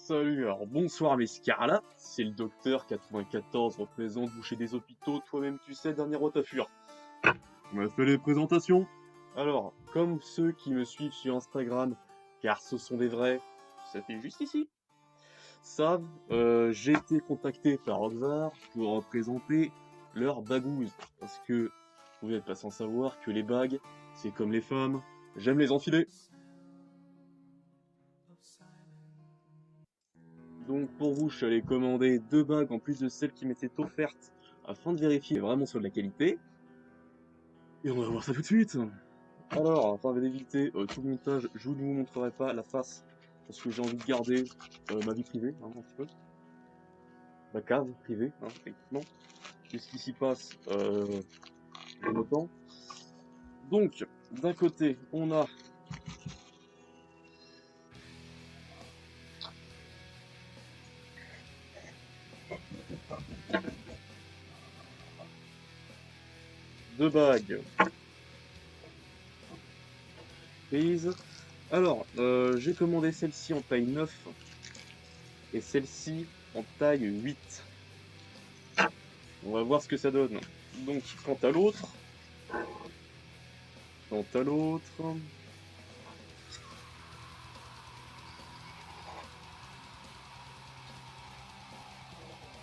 Salut, alors bonsoir mes Scarlats, c'est le docteur 94 représente boucher des hôpitaux, toi-même tu sais, dernier rotafure. On a fait les présentations. Alors, comme ceux qui me suivent sur Instagram, car ce sont des vrais, ça fait juste ici, savent, j'ai été contacté par Oxar pour représenter leur bagouze. Parce que vous n'êtes pas sans savoir que les bagues, c'est comme les femmes, j'aime les enfiler. Donc pour vous, je suis allé commander 2 bagues en plus de celles qui m'étaient offertes afin de vérifier vraiment sur la qualité. Et on va voir ça tout de suite. Alors, afin d'éviter tout le montage, je ne vous montrerai pas la face parce que j'ai envie de garder ma vie privée, hein, un petit peu. Ma cave privée, hein, effectivement. Qu'est-ce qui s'y passe en autant. Donc, d'un côté, on a deux bagues prises. Alors, j'ai commandé celle-ci en taille 9 et celle-ci en taille 8. On va voir ce que ça donne. Donc, quant à l'autre,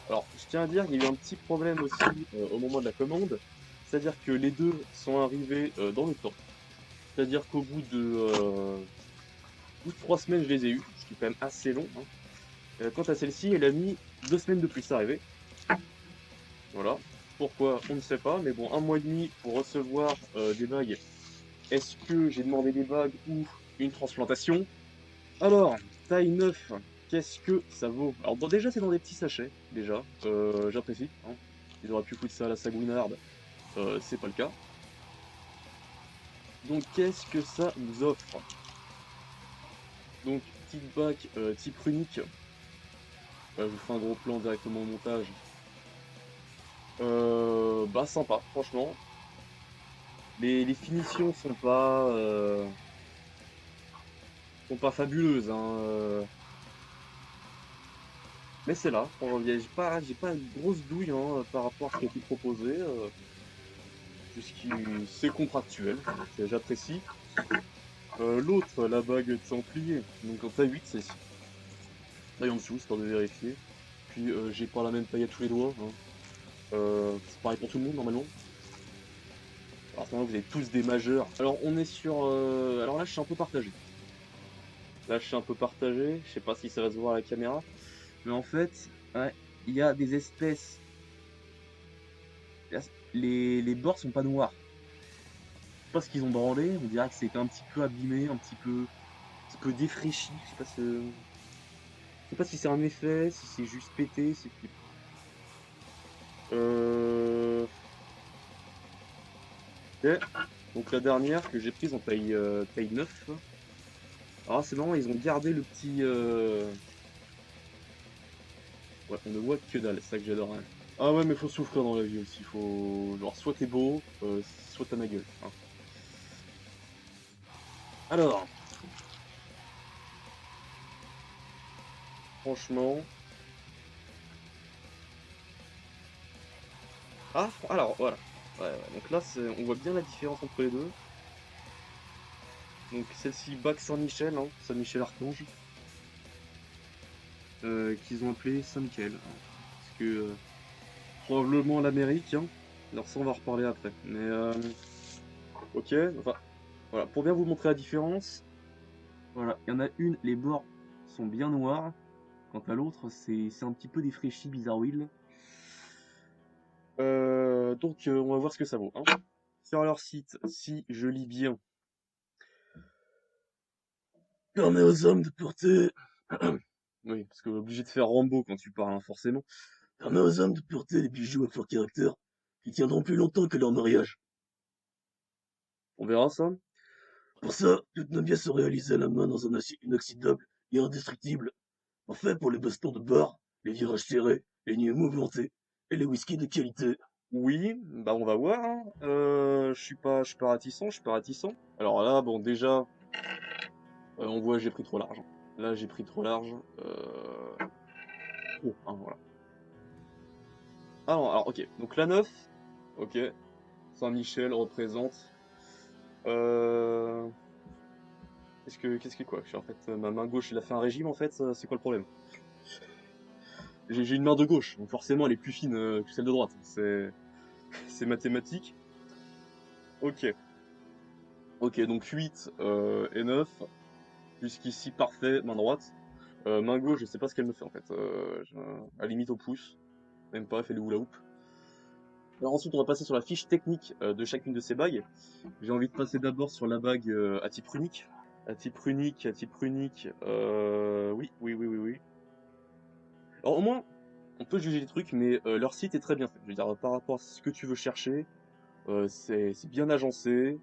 alors je tiens à dire qu'il y a eu un petit problème aussi au moment de la commande, c'est-à-dire que les deux sont arrivés dans le temps. C'est-à-dire qu'au bout de 3 semaines, je les ai eus, ce qui est quand même assez long, hein. Quant à celle-ci, elle a mis 2 semaines de plus à arriver. Voilà. Pourquoi, on ne sait pas, mais bon, un mois et demi pour recevoir des bagues. Est-ce que j'ai demandé des bagues ou une transplantation? Alors, taille 9, qu'est-ce que ça vaut? Alors bon, déjà c'est dans des petits sachets, déjà, j'apprécie, hein. Ils auraient pu foutre ça à la sagouinarde, c'est pas le cas. Donc qu'est-ce que ça nous offre? Donc petite bague type runique, je vous ferai un gros plan directement au montage. Bah sympa, franchement. Les finitions sont pas fabuleuses, hein, mais c'est là. J'ai pas une grosse douille hein, par rapport à ce qui a été proposé. C'est contractuel, donc j'apprécie. L'autre, la bague de Templier, donc en taille 8, c'est taille en dessous, histoire de vérifier. Puis j'ai pas la même taille à tous les doigts, hein. C'est pareil pour tout le monde normalement. Alors maintenant vous êtes tous des majeurs. Alors on est sur... Alors là je suis un peu partagé. Je sais pas si ça va se voir à la caméra. Mais en fait, ouais, il y a des espèces... Les bords sont pas noirs. Je sais pas ce qu'ils ont branlé, on dirait que c'est un petit peu abîmé, un petit peu défraîchi. Je sais pas si c'est un effet, si c'est juste pété, Euh... ok. Donc la dernière que j'ai prise en taille 9. Alors c'est marrant, ils ont gardé le petit... Ouais, on ne voit que dalle, c'est ça que j'adore, hein. Ah ouais, mais faut souffrir dans la vie aussi, faut... Genre, soit t'es beau, soit t'as ma gueule, hein. Alors, franchement... Ah, alors, voilà. Ouais, ouais, donc là, on voit bien la différence entre les deux. Donc celle-ci, Bac Saint-Michel, hein, Saint-Michel-Archange, qu'ils ont appelé Saint-Michel, hein, parce que probablement l'Amérique, hein. Alors ça, on va en reparler après. Mais ok, enfin, voilà, pour bien vous montrer la différence, voilà, il y en a une, les bords sont bien noirs, quant à l'autre, c'est un petit peu défraîchi, bizarroïde. Donc on va voir ce que ça vaut, hein. Sur leur site, si je lis bien, permet aux hommes de porter... Oui, parce que obligé de faire Rambo quand tu parles, hein, forcément. Permet aux hommes de porter des bijoux à fort caractère qui tiendront plus longtemps que leur mariage. On verra ça. Pour ça, toutes nos pièces sont réalisées à la main dans un acier inoxydable et indestructible. Parfait pour les bastons de bar, les virages serrés, les nuits mouvementées et les whiskies de qualité. Oui, bah on va voir, hein. Je suis pas réticent. Alors là, bon déjà, on voit j'ai pris trop l'argent. Là, j'ai pris trop large. Oh, hein, voilà. Alors, ok. Donc la 9. Ok. Saint-Michel représente. Euh... Qu'est-ce que quoi? En fait, ma main gauche, elle a fait un régime en fait. C'est quoi le problème? J'ai une main de gauche, donc forcément, elle est plus fine que celle de droite. C'est mathématique. Ok. Ok, donc 8 et 9. Jusqu'ici, parfait. Main droite. Main gauche, je sais pas ce qu'elle me fait en fait. À la limite au pouce. Même pas, elle fait le hula hoop. Alors ensuite, on va passer sur la fiche technique de chacune de ces bagues. J'ai envie de passer d'abord sur la bague à type runique. À type runique. Oui. Alors au moins, on peut juger les trucs, mais leur site est très bien fait. Je veux dire, par rapport à ce que tu veux chercher, c'est bien agencé.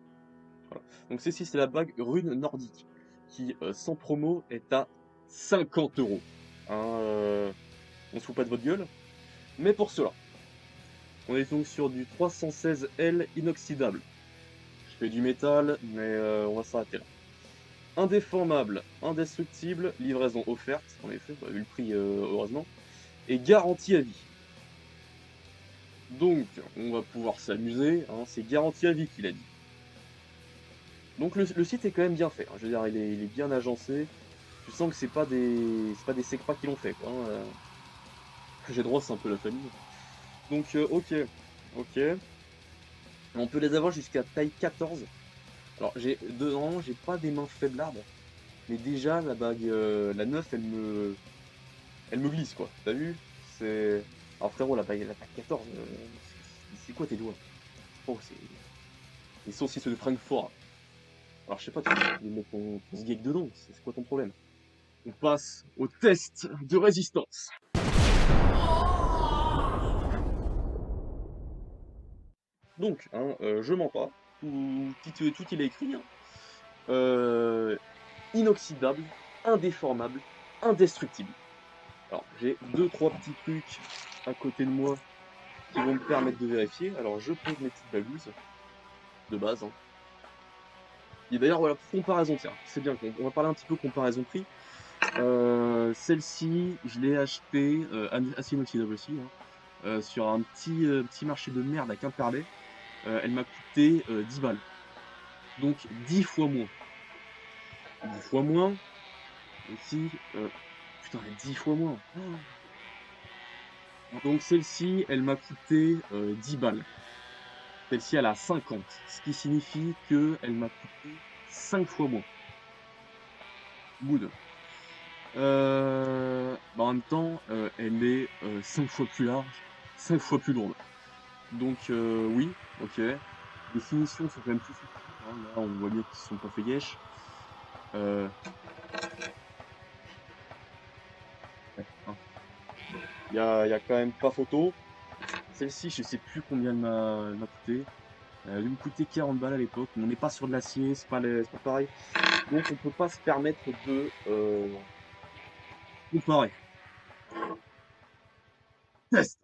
Voilà. Donc celle-ci, c'est la bague rune nordique, qui, sans promo, est à 50 €. Hein, on se fout pas de votre gueule. Mais pour cela, on est donc sur du 316L inoxydable. Je fais du métal, mais on va s'arrêter là. Indéformable, indestructible, livraison offerte, en effet, vu le prix, heureusement, et garantie à vie. Donc, on va pouvoir s'amuser, hein, c'est garantie à vie qu'il a dit. Donc le site est quand même bien fait, hein, je veux dire, il est bien agencé. Tu sens que c'est pas des secpas qui l'ont fait, quoi. Hein, j'ai droit, c'est un peu la famille. Donc, ok. On peut les avoir jusqu'à taille 14. Alors, normalement, j'ai pas des mains faiblardes, mais déjà, la bague, la 9, elle me glisse, quoi. T'as vu? C'est. Alors, frérot, la bague 14, c'est quoi tes doigts? Oh, c'est. Les saucisses de Francfort. Alors, je sais pas, tu veux mettre ton sgeg dedans, c'est quoi ton problème? On passe au test de résistance. Donc, hein, je mens pas. Tout il est écrit, hein. Euh, inoxydable, indéformable, indestructible. Alors, j'ai deux, trois petits trucs à côté de moi qui vont me permettre de vérifier. Alors, je pose mes petites bagouses de base, hein. Et d'ailleurs, voilà, comparaison, tiens, c'est bien, on va parler un petit peu comparaison prix. Celle-ci, je l'ai achetée, assez inoxydable aussi, hein, sur un petit marché de merde à Quimperlé. Elle m'a coûté 10 balles. Donc 10 fois moins. 10 fois moins. Ici, putain, 10 fois moins. Donc celle-ci, elle m'a coûté 10 balles. Celle-ci, elle a 50. Ce qui signifie qu'elle m'a coûté 5 fois moins. Good. En même temps, elle est 5 fois plus large, 5 fois plus lourde. Donc oui, ok. Les finitions sont quand même plus subtiles, hein. Là, on voit bien qu'ils se sont pas fait yesh. Euh, ouais, hein. Il y a quand même pas photo. Celle-ci, je sais plus combien elle m'a coûté. Elle a dû me coûter 40 balles à l'époque. On n'est pas sur de l'acier, c'est pas pareil. Donc on peut pas se permettre de comparer. Test.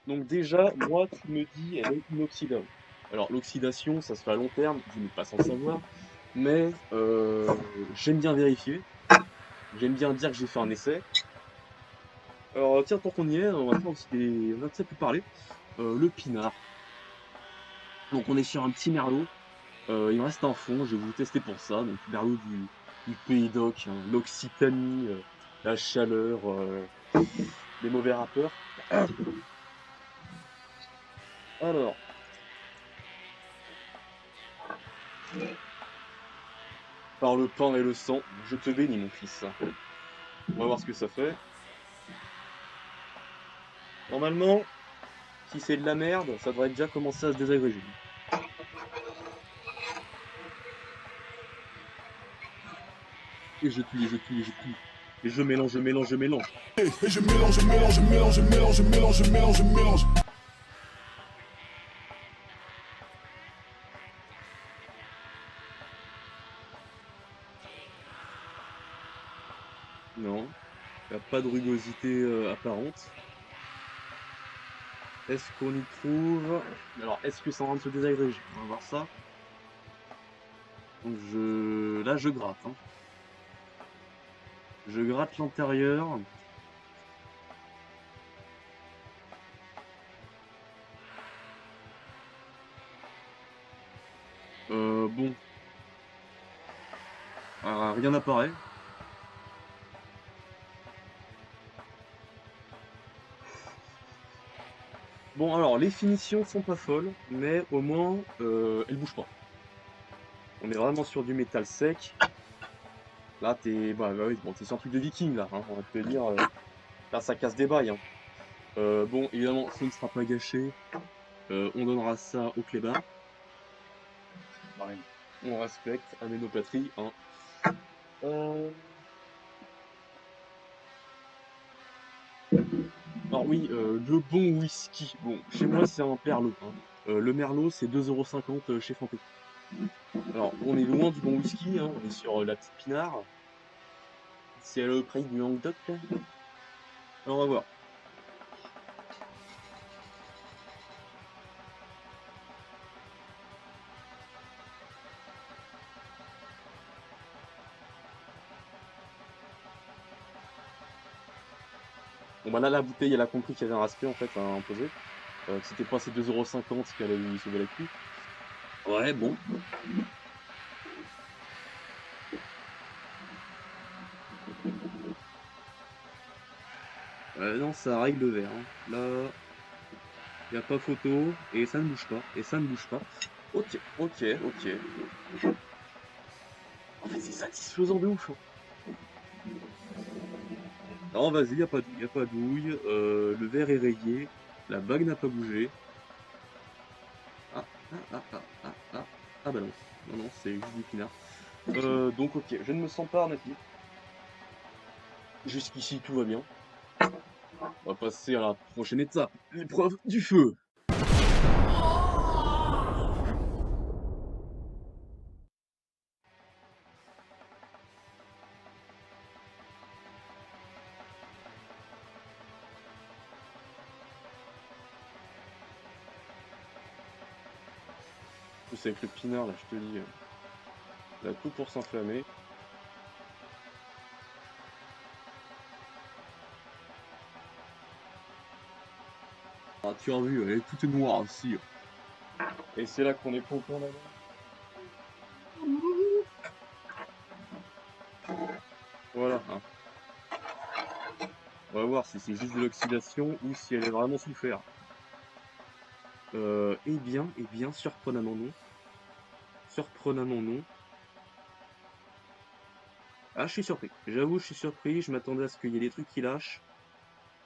Donc déjà, moi, tu me dis, elle est inoxydable. Alors l'oxydation, ça se fait à long terme, vous n'êtes pas sans savoir, mais j'aime bien vérifier. J'aime bien dire que j'ai fait un essai. Alors tiens, tant qu'on y est, on va faire aussi on a un petit peu parlé. Le pinard. Donc on est sur un petit merlot. Il me reste un fond, je vais vous tester pour ça. Donc merlot du Pays d'Oc, hein, l'Occitanie, la chaleur, les mauvais rappeurs. Alors, par le pain et le sang, je te bénis mon fils. On va voir ce que ça fait. Normalement, si c'est de la merde, ça devrait déjà commencer à se désagréger. Et je plie, je plie, je plie. Et je mélange, je mélange, je mélange. Et je mélange, je mélange, je mélange, je mélange, je mélange, je mélange, je mélange. Non, il n'y a pas de rugosité apparente. Est-ce qu'on y trouve... Alors, est-ce que ça rentre se désagréger? On va voir ça. Donc là je gratte. Hein. Je gratte l'intérieur. Bon. Rien n'apparaît. Bon alors les finitions sont pas folles, mais au moins elles bougent pas. On est vraiment sur du métal sec. Là t'es. Bah oui, bon, t'es sur un truc de viking là, hein, on va te dire. Là ça casse des bails. Hein. Bon évidemment ce ne sera pas gâché. On donnera ça au clébard. Ouais. On respecte aménopatrie. Hein. Alors oui, le bon whisky. Bon, chez moi c'est un Perlot. Hein. Le Merlot c'est 2,50 € chez Franprix. Alors on est loin du bon whisky, hein. On est sur la petite Pinard. C'est le prix du Languedoc là. Alors on va voir. Bon bah là la bouteille elle a compris qu'il y avait un respect en fait à imposer. Que c'était pas ces 2,50 € qui allait lui sauver la cul. Ouais bon. Non ça règle le verre. Hein. Là. Y a pas photo. Et ça ne bouge pas. Et ça ne bouge pas. Ok, ok, ok. En fait c'est satisfaisant de ouf. Hein. Non, vas-y, y a pas douille, y a pas douille. Le verre est rayé, la bague n'a pas bougé. Ah, ah, ah, ah, ah, ah. Ah bah non, non, non, c'est juste du pinard. Donc ok, je ne me sens pas arnaqué. Jusqu'ici, tout va bien. On va passer à la prochaine étape, l'épreuve du feu. En plus avec le pinard, là, je te dis, il a tout pour s'enflammer. Ah, tu as vu, elle est toute noire aussi. Et c'est là qu'on est content là. Voilà. Hein. On va voir si c'est juste de l'oxydation ou si elle est vraiment sous fer. Eh bien, surprenamment non. Surprenamment non. Ah, je suis surpris. J'avoue, je suis surpris. Je m'attendais à ce qu'il y ait des trucs qui lâchent.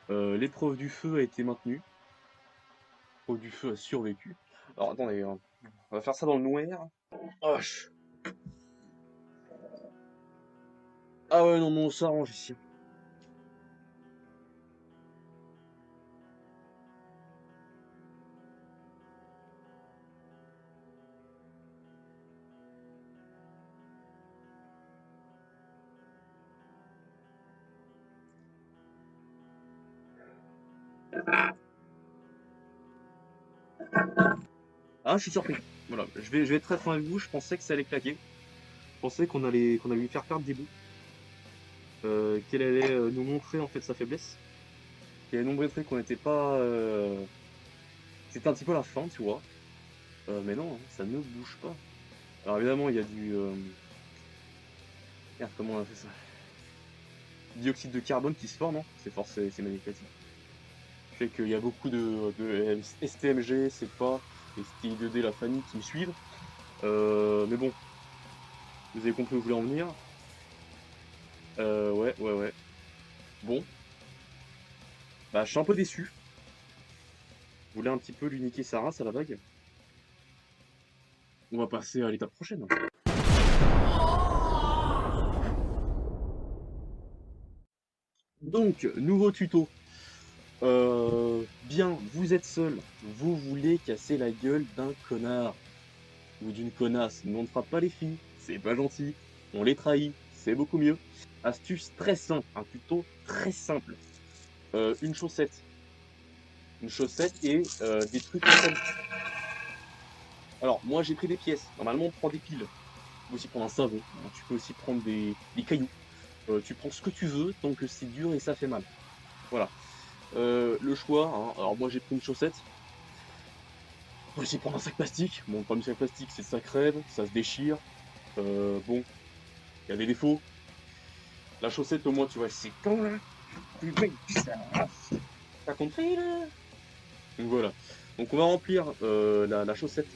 L'épreuve du feu a été maintenue. L'épreuve du feu a survécu. Alors, attendez, hein. On va faire ça dans le noir. Oh, ah ouais, non, non, on s'arrange ici. Ah, je suis surpris. Voilà, je vais être très franc avec vous. Je pensais que ça allait claquer. Je pensais qu'on allait lui faire perdre des bouts. Qu'elle allait nous montrer en fait sa faiblesse. Qu'elle allait nous montrer qu'on n'était pas. C'était un petit peu la fin, tu vois. Mais non, hein, ça ne bouge pas. Alors évidemment, il y a du... Merde, comment on a fait ça? Dioxyde de carbone qui se forme, hein. C'est forcé, c'est magnifique. Fait qu'il y a beaucoup de STMG, c'est pas, et STI2D, la famille qui me suivent. Mais bon, vous avez compris où je voulais en venir. Ouais, ouais, ouais. Bon. Bah, je suis un peu déçu. Je voulais un petit peu lui niquer sa race à la vague. On va passer à l'étape prochaine. Donc, nouveau tuto. Bien, vous êtes seul, vous voulez casser la gueule d'un connard ou d'une connasse. Nous on ne frappe pas les filles, c'est pas gentil. On les trahit, c'est beaucoup mieux. Astuce très simple, un tuto très simple. Une chaussette. Une chaussette et des trucs comme ça. Alors, moi j'ai pris des pièces. Normalement on prend des piles. peux aussi prendre un savon, hein, tu peux aussi prendre des cailloux. Tu prends ce que tu veux tant que c'est dur et ça fait mal. Voilà. Le choix, hein, alors moi j'ai pris une chaussette. On peut aussi prendre un sac plastique. Bon, le problème du sac plastique, c'est que ça crève, ça se déchire. Bon, il y a des défauts. La chaussette, au moins, tu vois, c'est quand là. T'as compris là? Donc voilà. Donc on va remplir la chaussette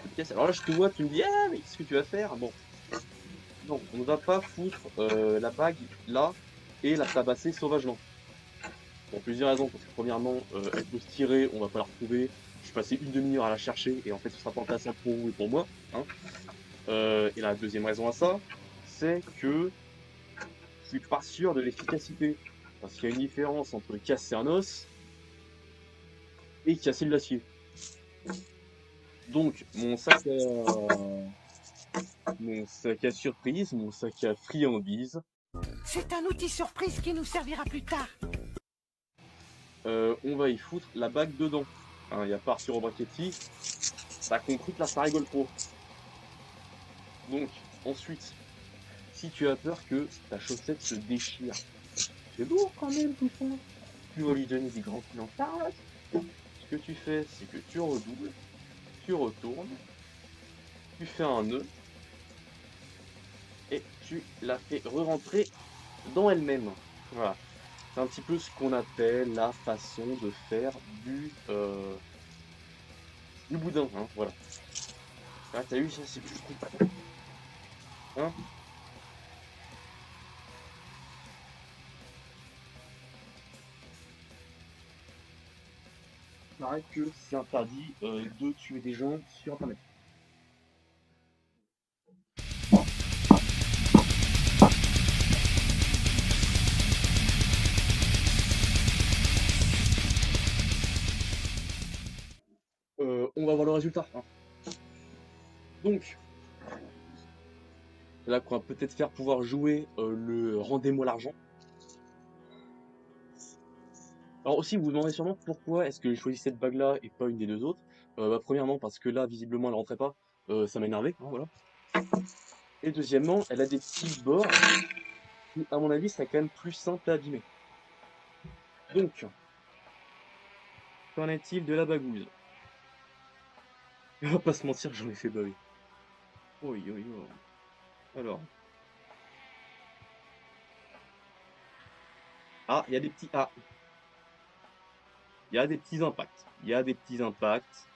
de pièces. Alors là, je te vois, tu me dis, ah, mais qu'est-ce que tu vas faire? Bon, non, on ne va pas foutre la bague là et la tabasser sauvagement. Pour plusieurs raisons. Parce que premièrement, elle peut se tirer, on va pas la retrouver. Je suis passé une demi-heure à la chercher et en fait, ce sera pas intéressant pour vous et pour moi, hein. Et la deuxième raison à ça, c'est que je suis pas sûr de l'efficacité. Parce qu'il y a une différence entre casser un os et casser de l'acier. Donc, mon sac à surprise, mon sac à friandises, C'est un outil surprise qui nous servira plus tard. on va y foutre la bague dedans. Hein, il y a pas Arthur Brachetti, t'as compris que là ça rigole trop. Donc, ensuite, si tu as peur que ta chaussette se déchire, c'est lourd quand même tout ça. Tu vas lui donner des grands coups en face. Ce que tu fais, c'est que tu redoubles, tu retournes, tu fais un nœud et tu la fais re-rentrer dans elle-même. Voilà. C'est un petit peu ce qu'on appelle la façon de faire du boudin, hein, voilà. Ah, t'as vu, ça c'est plus cool. Hein? Il paraît que c'est interdit de tuer des gens sur internet. On va voir le résultat, hein. Donc, là qu'on va peut-être faire pouvoir jouer le rendez-moi l'argent. Alors aussi, vous vous demandez sûrement pourquoi est-ce que j'ai choisi cette bague-là et pas une des deux autres. Bah, premièrement, parce que là, visiblement, elle rentrait pas. Ça m'a énervé, hein, voilà. Et deuxièmement, elle a des petits bords qui, à mon avis, seraient quand même plus simples à abîmer. Donc, qu'en est-il de la bagouze? On va pas se mentir, j'en ai fait baver. Oui, oui, oui. Alors. Ah, il y a des petits. Ah, il y a des petits impacts. Il y a des petits impacts.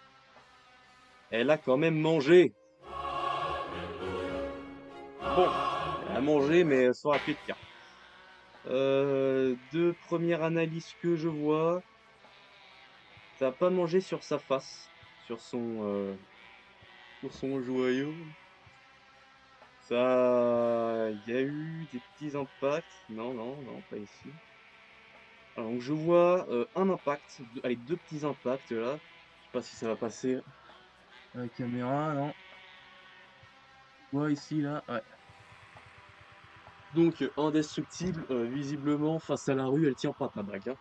Elle a quand même mangé. Bon, elle a mangé, mais ça aurait pu être pire. De première analyse que je vois, ça a pas mangé sur sa face, sur son joyau. Ça, il y a eu des petits impacts. Non, non, non, pas ici. Alors, donc je vois un impact, allez, deux petits impacts là. Je sais pas si ça va passer à la caméra, non. Je vois ici, là, ouais. Donc, indestructible, visiblement, face à la rue, elle tient pas ta bague, hein.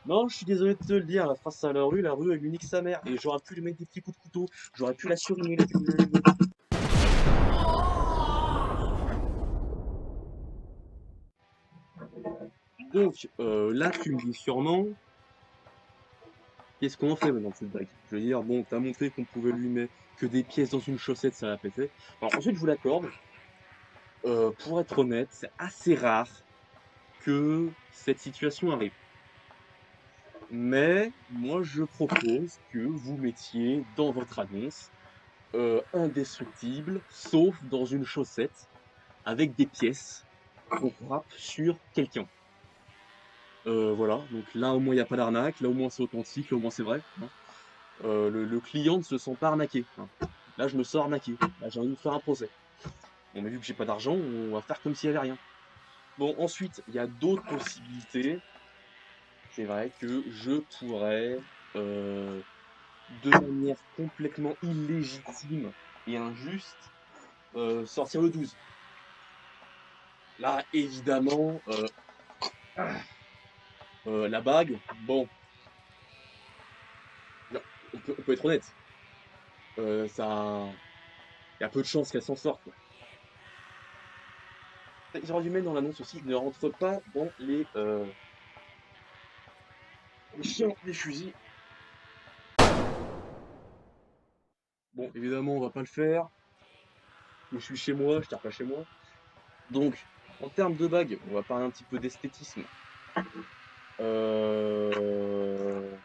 Non, je suis désolé de te le dire, face à la rue, elle lui nique sa mère. Et j'aurais pu lui mettre des petits coups de couteau, j'aurais pu la suriner. Donc, là, tu me dis sûrement, qu'est-ce qu'on en fait maintenant de cette bague? Je veux dire, bon, t'as montré qu'on pouvait lui mettre que des pièces dans une chaussette, ça l'a pété. Alors, ensuite, je vous l'accorde, pour être honnête, c'est assez rare que cette situation arrive. Mais moi, je propose que vous mettiez dans votre annonce indestructible, sauf dans une chaussette avec des pièces qu'on frappe sur quelqu'un. Voilà, donc là au moins il n'y a pas d'arnaque, là au moins c'est authentique, là au moins c'est vrai, hein. Le client ne se sent pas arnaqué, hein. Là je me sens arnaqué, là j'ai envie de me faire un procès. On a vu que j'ai pas d'argent, on va faire comme s'il n'y avait rien. Bon, ensuite, il y a d'autres possibilités. C'est vrai que je pourrais, de manière complètement illégitime et injuste, sortir le 12. Là, évidemment, la bague, bon, on peut être honnête. Ça, Il y a peu de chances qu'elle s'en sorte, quoi. Ils auraient dû mettre dans l'annonce aussi, ne rentre pas dans les chiens des fusils. Bon, évidemment, on va pas le faire. Je suis chez moi, je tire pas chez moi. Donc, en termes de bagues, on va parler un petit peu d'esthétisme. Euh,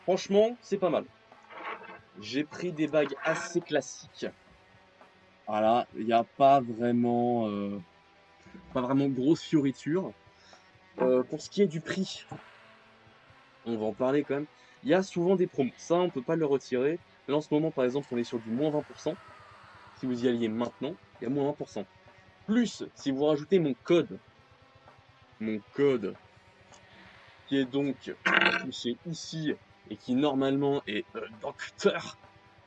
Franchement, c'est pas mal. J'ai pris des bagues assez classiques. Voilà, il n'y a pas vraiment grosse fioriture. Pour ce qui est du prix, on va en parler quand même. Il y a souvent des promos. Ça, on peut pas le retirer. Là, en ce moment, par exemple, on est sur du moins 20%. Si vous y alliez maintenant, il y a moins 20%. Plus, si vous rajoutez mon code qui est donc affiché ici et qui normalement est Docteur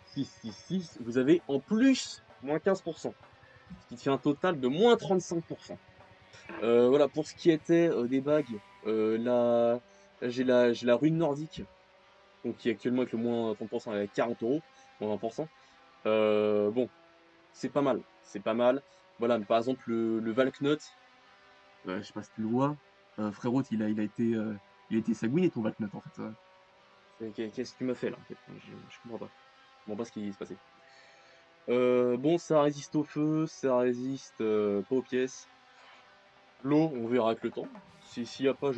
666, vous avez en plus moins 15%, ce qui te fait un total de moins 35%. Voilà, pour ce qui était des bagues, là, j'ai la rune nordique, donc qui est actuellement avec le moins 30%, elle est à 40 €, moins 20%. Bon, c'est pas mal, c'est pas mal. Voilà, mais par exemple, le Valknut, je sais pas si tu le vois, frérot, il a été sagouiné ton Valknut en fait. Qu'est-ce que tu m'as fait là en fait? Je comprends pas. Je comprends pas ce qui se passait. Bon, ça résiste au feu, ça résiste pas aux pièces. L'eau, on verra avec le temps. S'il y a pas,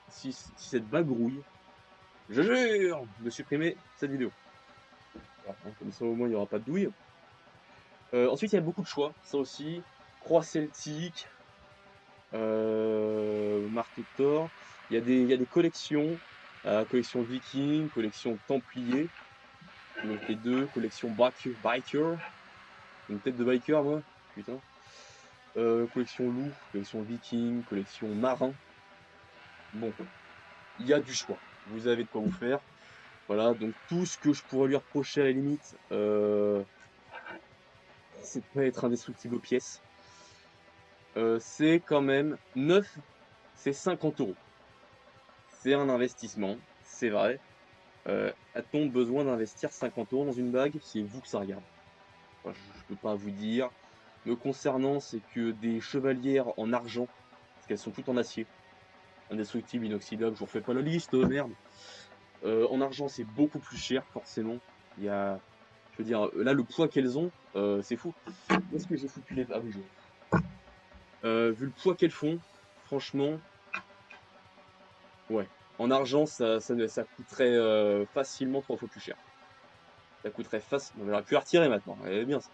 si cette bague rouille, je jure de supprimer cette vidéo. Voilà, hein, comme ça au moins il n'y aura pas de douille. Ensuite, il y a beaucoup de choix, ça aussi. Croix celtique, marteau de Thor. Il y a des collections, collection viking, collection templier. Donc les deux, collection biker. Une tête de biker, moi. Putain. Collection loup, collection viking, collection marin. Bon, il y a du choix. Vous avez de quoi vous faire. Voilà, donc tout ce que je pourrais lui reprocher à la limite, c'est de pas être indestructible aux pièces. C'est quand même neuf, c'est 50 €. C'est un investissement, c'est vrai. A-t-on besoin d'investir 50 € dans une bague? C'est vous que ça regarde. Enfin, je peux pas vous dire. Me concernant, c'est que des chevalières en argent, parce qu'elles sont toutes en acier, indestructible, inoxydable, je vous refais pas la liste, merde. En argent, c'est beaucoup plus cher, forcément. Il y a, je veux dire, là, le poids qu'elles ont, c'est fou. Où est-ce que j'ai foutu les... Ah oui, vu le poids qu'elles font, franchement, ouais. En argent, ça coûterait facilement 3 fois plus cher. Ça coûterait facilement... J'aurais pu la retirer maintenant, elle est bien ça.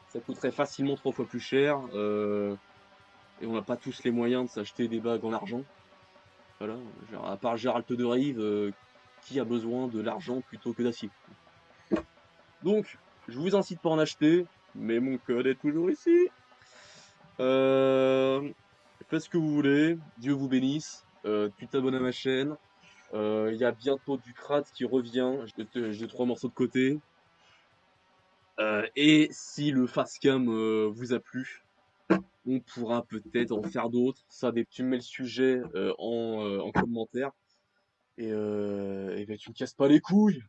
Ça coûterait facilement 3 fois plus cher. Et on n'a pas tous les moyens de s'acheter des bagues en argent. Voilà, genre, à part Gérald de Rive, qui a besoin de l'argent plutôt que d'acier. Donc, je vous incite pas à en acheter, mais mon code est toujours ici. Euh, Faites ce que vous voulez, Dieu vous bénisse. Tu t'abonnes à ma chaîne. Il y a bientôt du Krat qui revient. J'ai 3 morceaux de côté. Et si le facecam vous a plu, on pourra peut-être en faire d'autres. Ça, tu me mets le sujet en commentaire. Et ben, tu me casses pas les couilles.